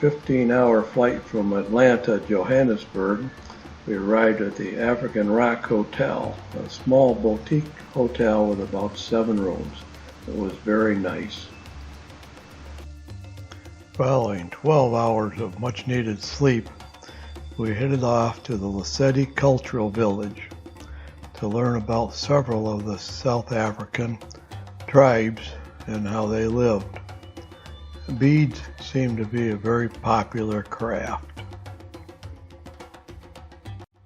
15-hour flight from Atlanta to Johannesburg, we arrived at the African Rock Hotel, a small boutique hotel with about 7 rooms. It was very nice. Following 12 hours of much-needed sleep, we headed off to the Lesedi Cultural Village to learn about several of the South African tribes and how they lived. Beads seem to be a very popular craft.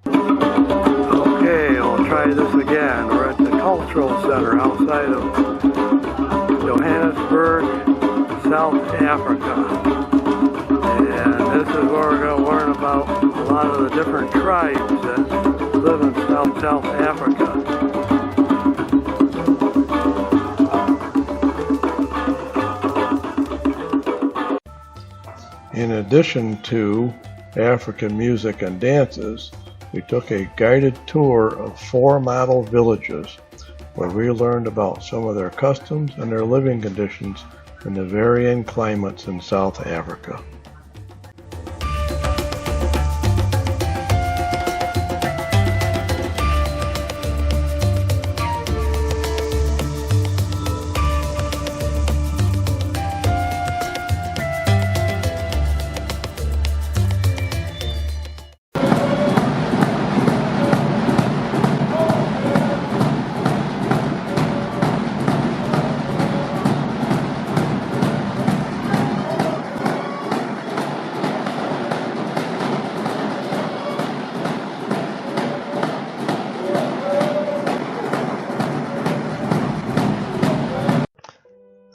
Okay, we'll try this again. We're at the Cultural Center outside of Johannesburg, South Africa. And this is where we're going to learn about a lot of the different tribes that live in South Africa. In addition to African music and dances, we took a guided tour of 4 model villages where we learned about some of their customs and their living conditions in the varying climates in South Africa.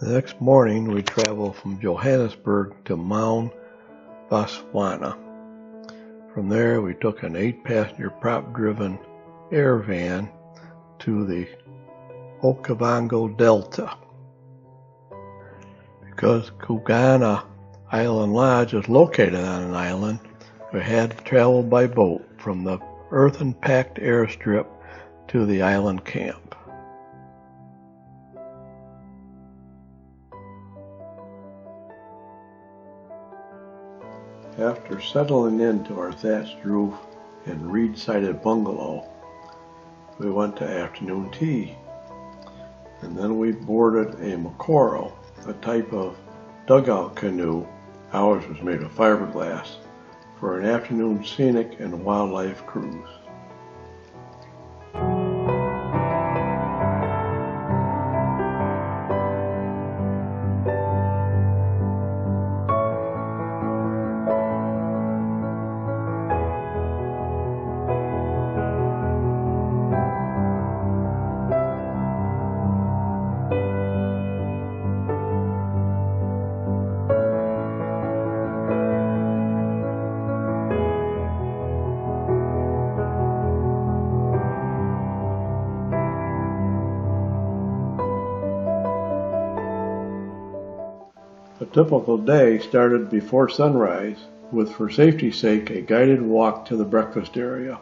The next morning, we traveled from Johannesburg to Mount Botswana. From there, we took an 8-passenger prop-driven air van to the Okavango Delta. Because Kugana Island Lodge is located on an island, we had to travel by boat from the earthen-packed airstrip to the island camp. After settling into our thatched roof and reed-sided bungalow, we went to afternoon tea, and then we boarded a Mokoro, a type of dugout canoe. Ours was made of fiberglass, for an afternoon scenic and wildlife cruise. A typical day started before sunrise with, for safety's sake, a guided walk to the breakfast area.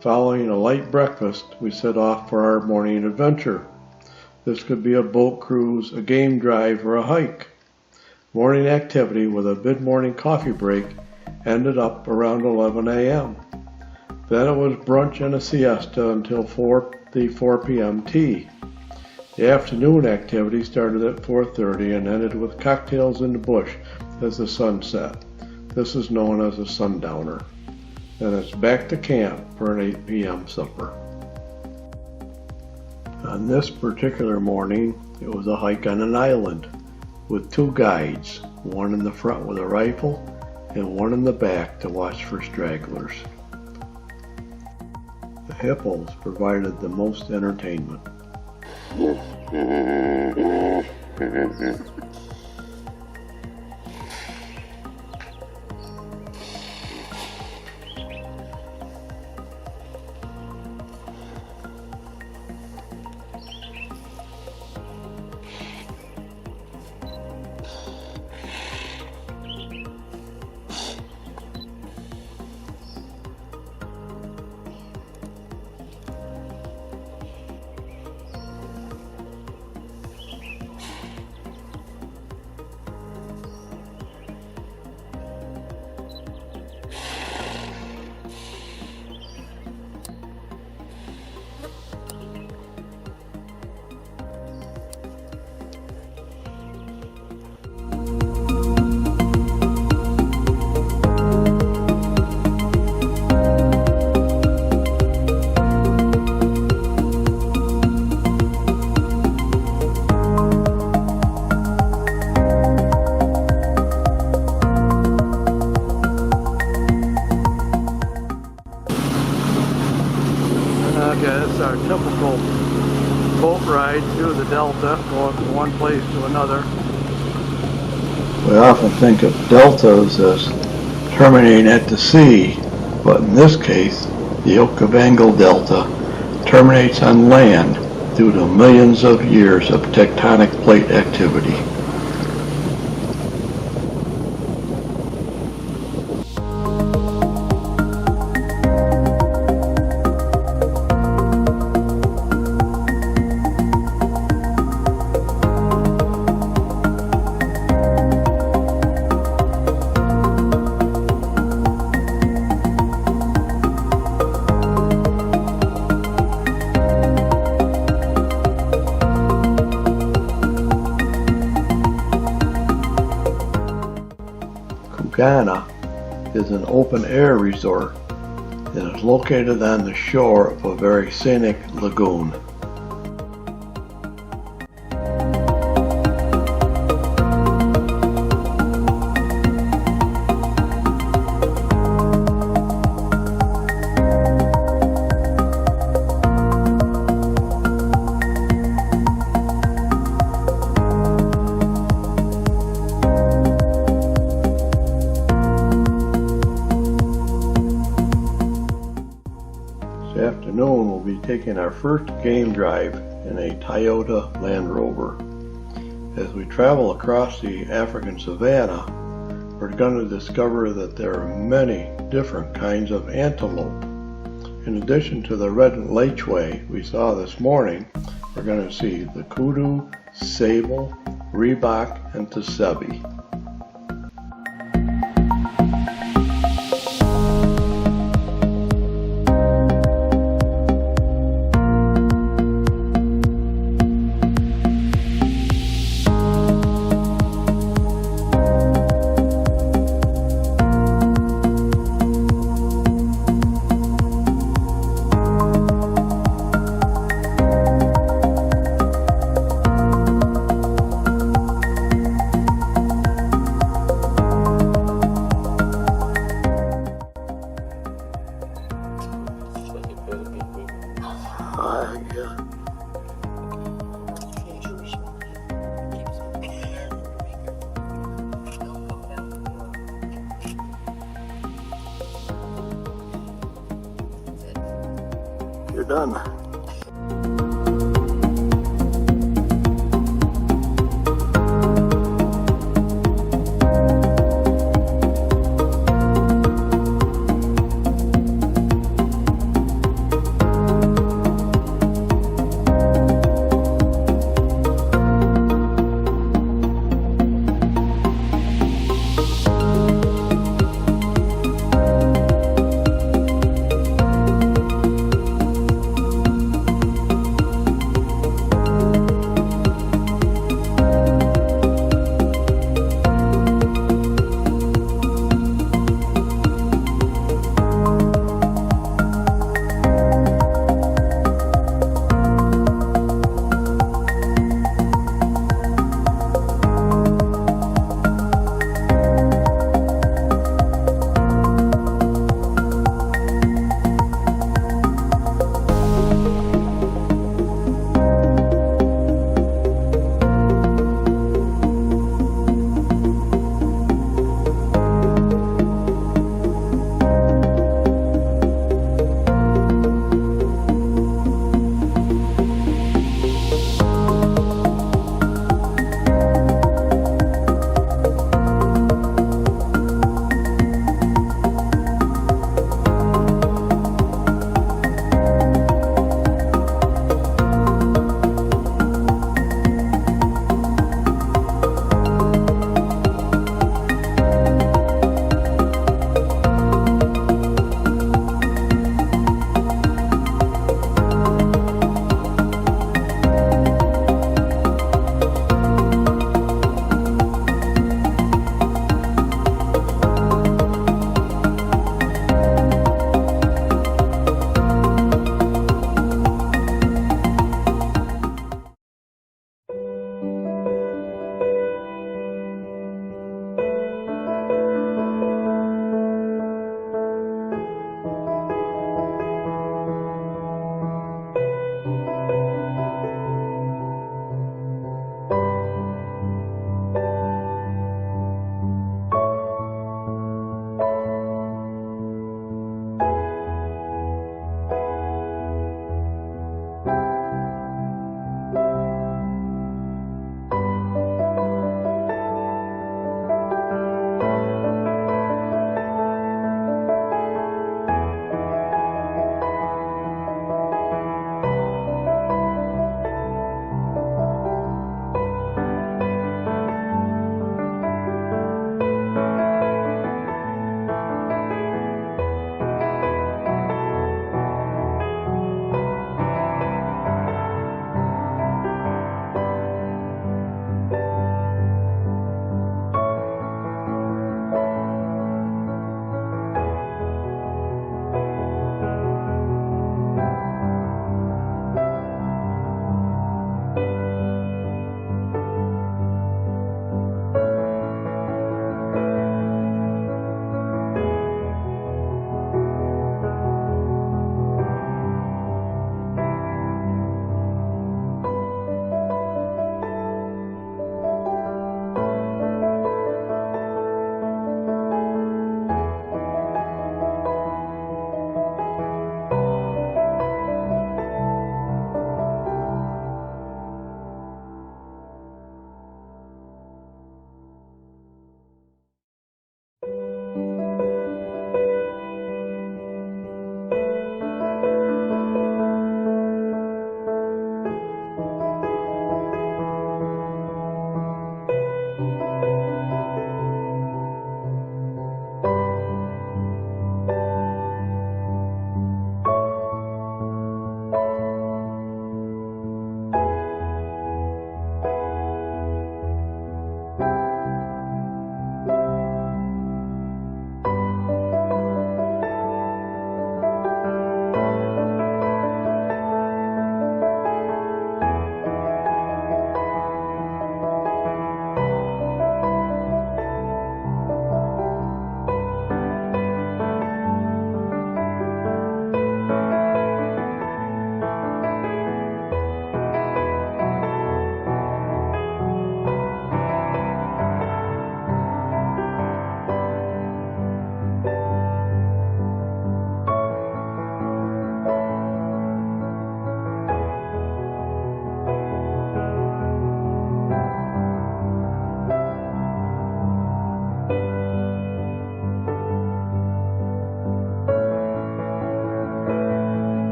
Following a light breakfast, we set off for our morning adventure. This could be a boat cruise, a game drive, or a hike. Morning activity with a mid-morning coffee break ended up around 11 a.m. Then it was brunch and a siesta until the 4 p.m. tea. The afternoon activity started at 4:30 and ended with cocktails in the bush as the sun set. This is known as a sundowner. Then it's back to camp for an 8 p.m. supper. On this particular morning, it was a hike on an island with 2 guides, one in the front with a rifle and one in the back to watch for stragglers. The hippos provided the most entertainment. again, it's our typical boat ride through the delta, going from one place to another. We often think of deltas as terminating at the sea, but in this case, the Okavango Delta terminates on land due to millions of years of tectonic plate activity. Ghana is an open-air resort and is located on the shore of a very scenic lagoon. This afternoon we'll be taking our first game drive in a Toyota Land Rover. As we travel across the African savanna, we're going to discover that there are many different kinds of antelope. In addition to the red lechwe we saw this morning, we're going to see the kudu, sable, reebok, and tsebi. You're done.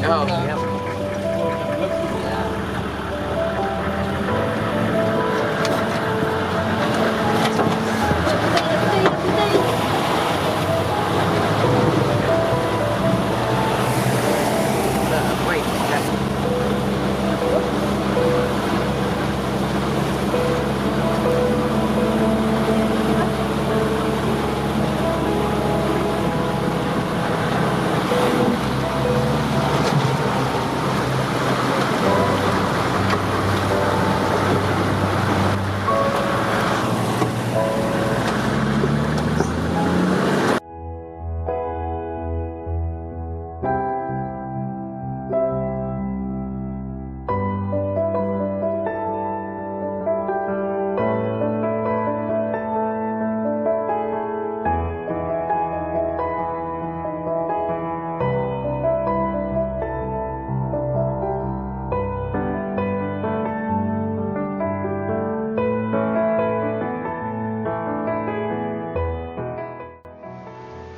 Oh, yeah. Wait,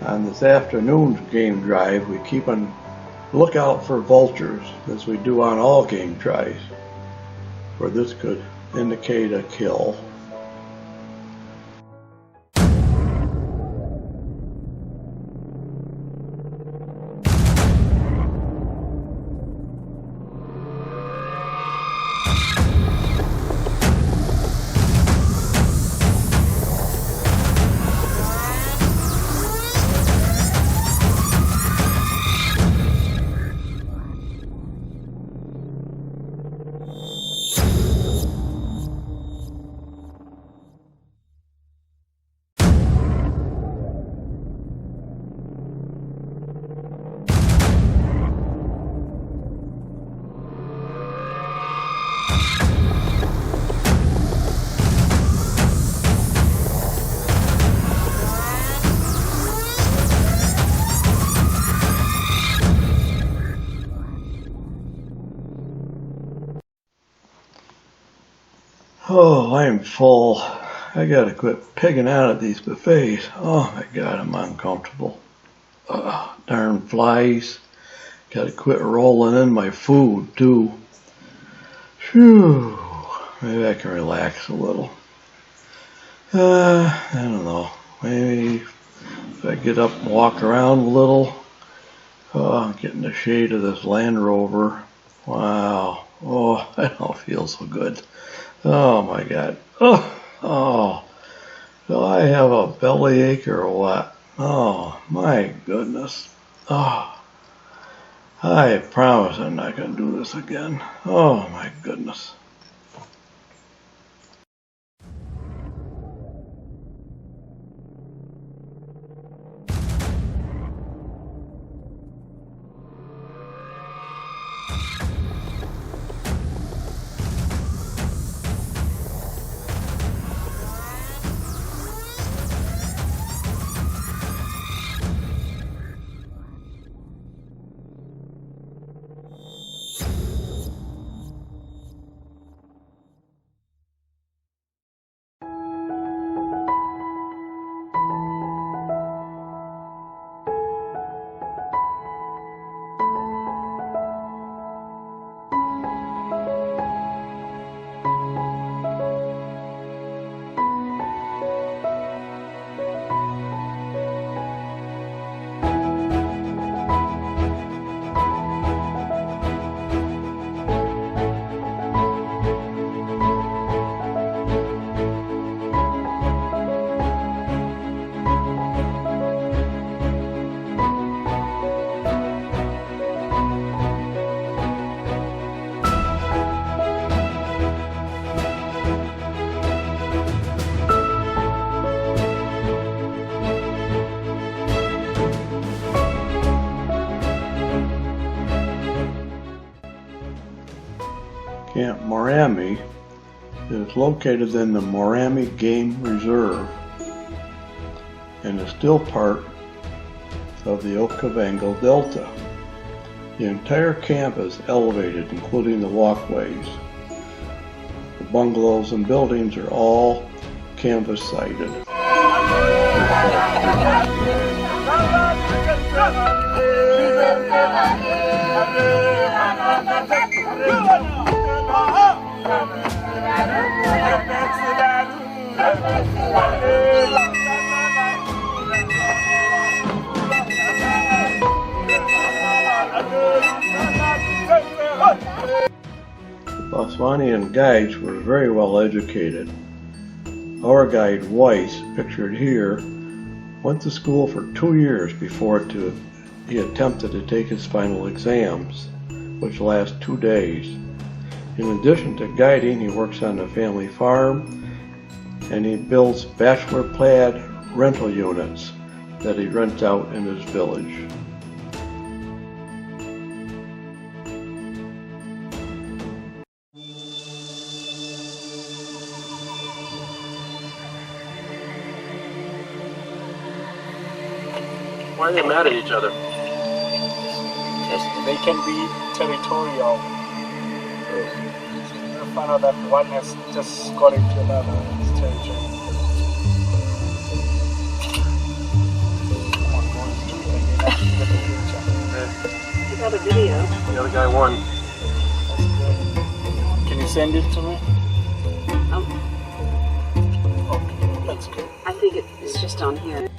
On this afternoon's game drive, we keep on lookout for vultures, as we do on all game drives, for this could indicate a kill. Oh, I'm full. I gotta quit pigging out at these buffets. Oh my God, I'm uncomfortable. Darn flies. Gotta quit rolling in my food too. Phew. Maybe I can relax a little. I don't know. Maybe if I get up and walk around a little. Get in the shade of this Land Rover. Wow. Oh, I don't feel so good. Oh my God. Oh. Do I have a bellyache or what? Oh my goodness. Oh. I promise I'm not going to do this again. Oh my goodness. Camp Morami is located in the Morami Game Reserve and is still part of the Okavango Delta. The entire camp is elevated, including the walkways. The bungalows and buildings are all canvas sided. Botswanian guides were very well educated. Our guide Weiss, pictured here, went to school for 2 years before he attempted to take his final exams, which last 2 days. In addition to guiding, he works on the family farm and he builds bachelor plaid rental units that he rents out in his village. Why are they mad at each other? They can be territorial. You find out that one has just got into another's territory. You got a video. The other guy won. Can you send it to me? Okay, that's good. I think it's just on here.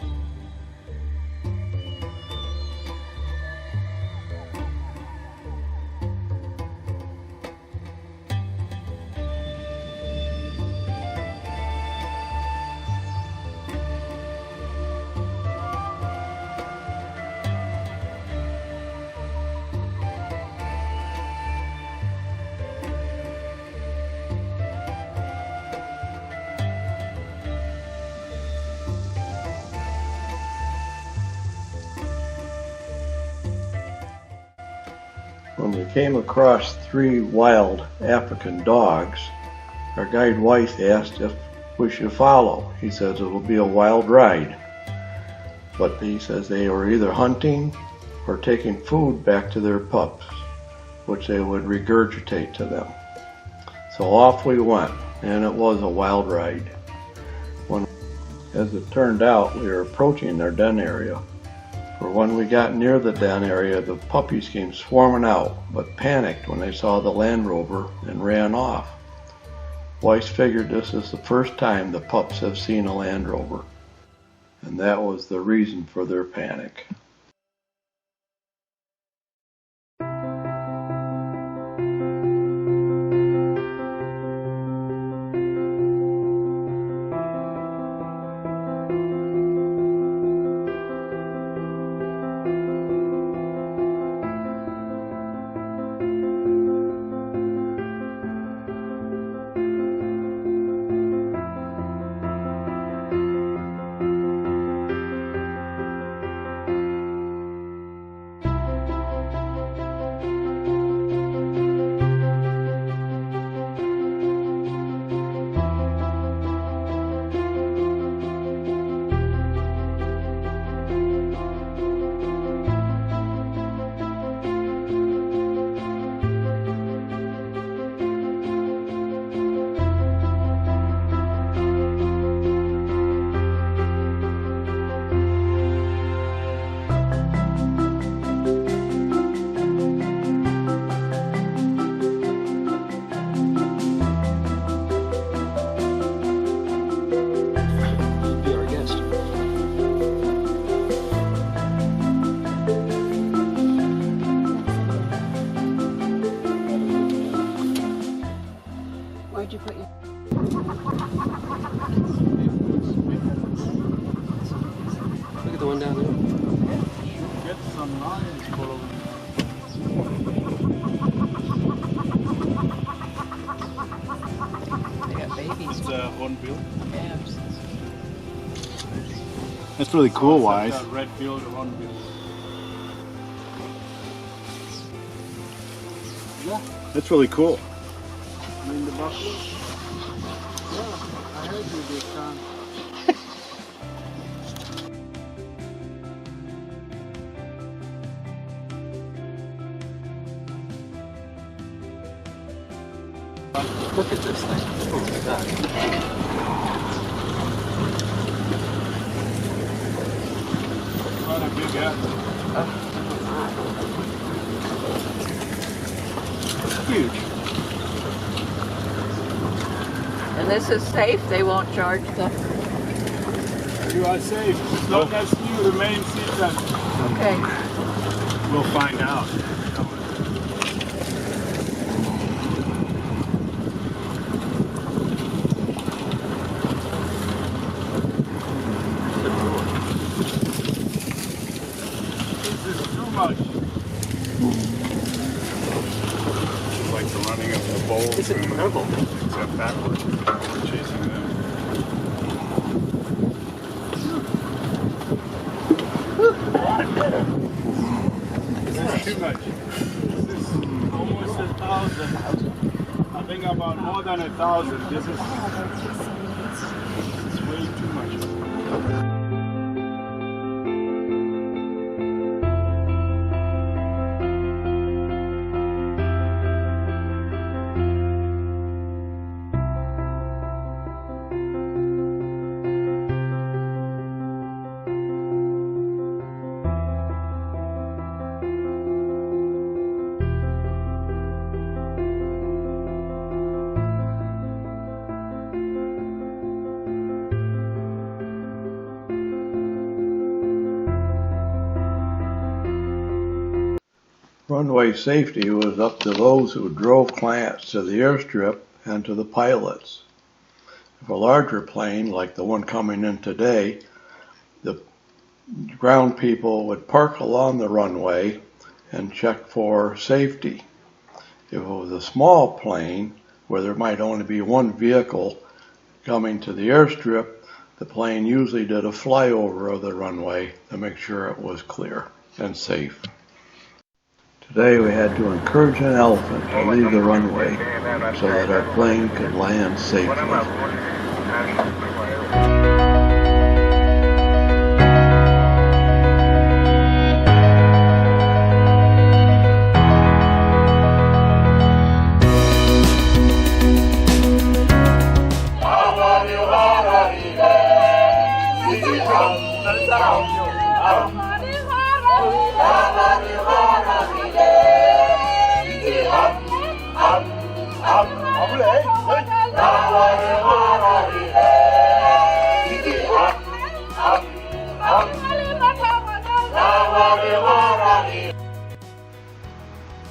When we came across 3 wild African dogs, our guide Weiss asked if we should follow. He says it will be a wild ride. But he says they were either hunting or taking food back to their pups, which they would regurgitate to them. So off we went, and it was a wild ride. As it turned out, we were approaching their den area. For when we got near the den area, the puppies came swarming out, but panicked when they saw the Land Rover and ran off. Weiss figured this is the first time the pups have seen a Land Rover, and that was the reason for their panic. Where'd you put your... Look at the one down there. Get some lines following. They got babies. It's hornbill. Calves. That's really cool, Wise. Red-billed hornbill. Yeah. That's really cool. You mean the buffalo? Yeah, I heard you big time. Look at this thing. Oh my god. Quite a big apple. this is safe? They won't charge the... You are safe as long as you remain seated. Okay. We'll find out. This is too much. It's like the running of the bulls. It's incredible. Except backwards. We're chasing them. This is too much. This is almost 1,000. I think about more than 1,000. This is way too much. Runway safety was up to those who drove clients to the airstrip and to the pilots. If a larger plane, like the one coming in today, the ground people would park along the runway and check for safety. If it was a small plane, where there might only be one vehicle coming to the airstrip, the plane usually did a flyover of the runway to make sure it was clear and safe. Today we had to encourage an elephant to leave the runway so that our plane could land safely.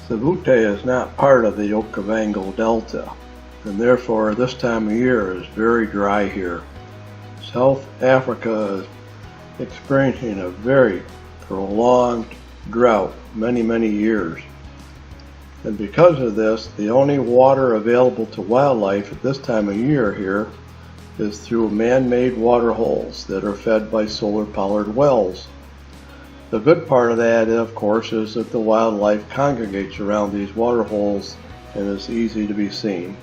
Sabute is not part of the Okavango Delta, and therefore this time of year is very dry here. South Africa is experiencing a very prolonged drought, many years. And because of this, the only water available to wildlife at this time of year here is through man-made water holes that are fed by solar-powered wells. The good part of that, of course, is that the wildlife congregates around these water holes and is easy to be seen.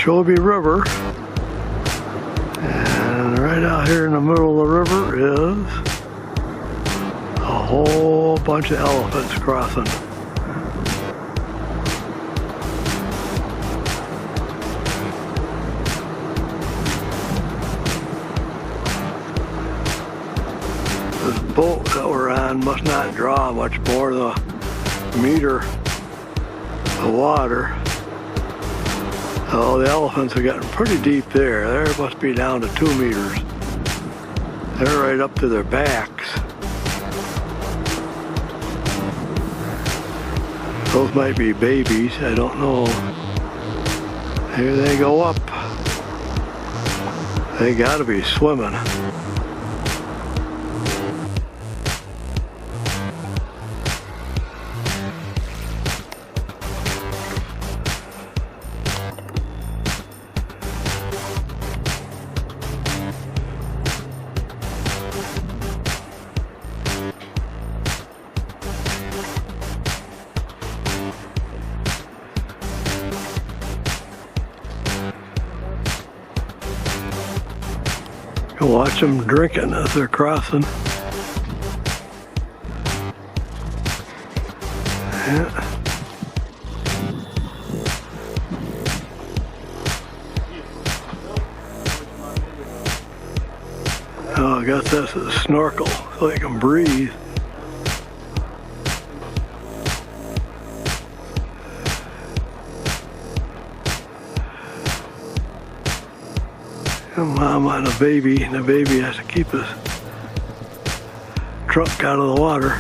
Chobe River. And right out here in the middle of the river is a whole bunch of elephants crossing. This boat that we're on must not draw much more than a meter of water. Oh, the elephants are getting pretty deep there. There must be down to 2 meters. They're right up to their backs. Those might be babies, I don't know. Here they go up. They gotta be swimming. Watch them drinking as they're crossing. Yeah. Oh, I guess that's a snorkel so they can breathe. A mom and a baby, and the baby has to keep his trunk out of the water.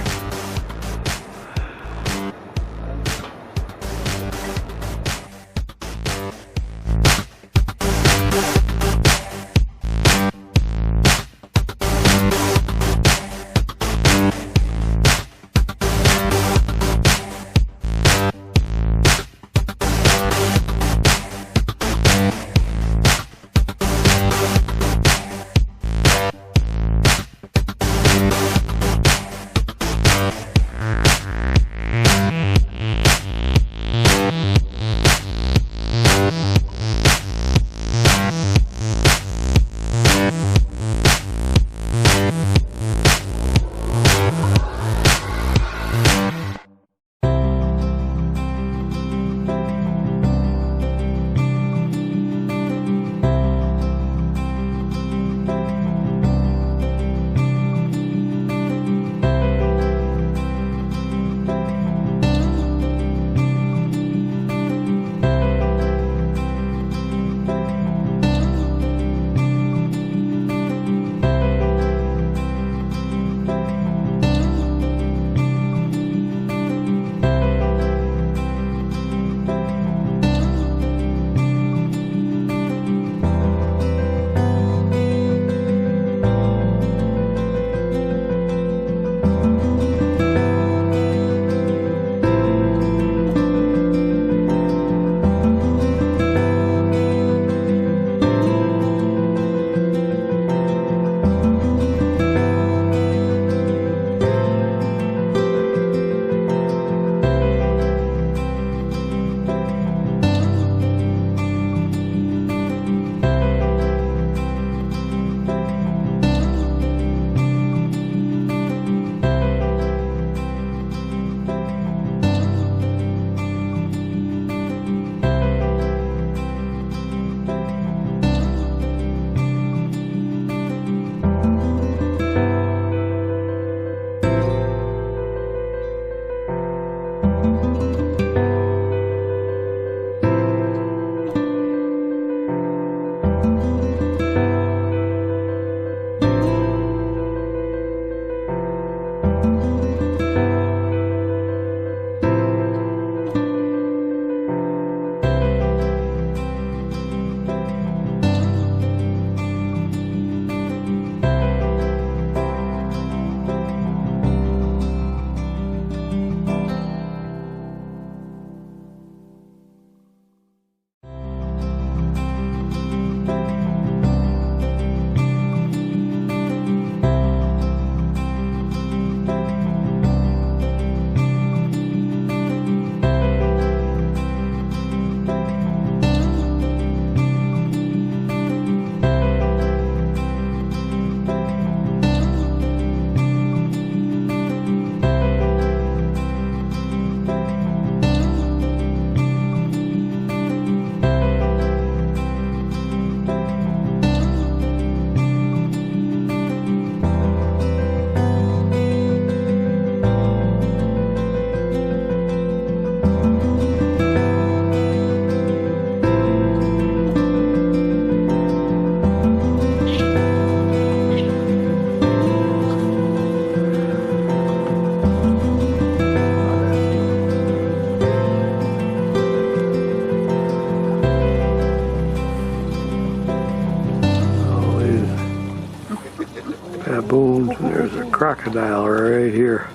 baboons, and there's a crocodile right here.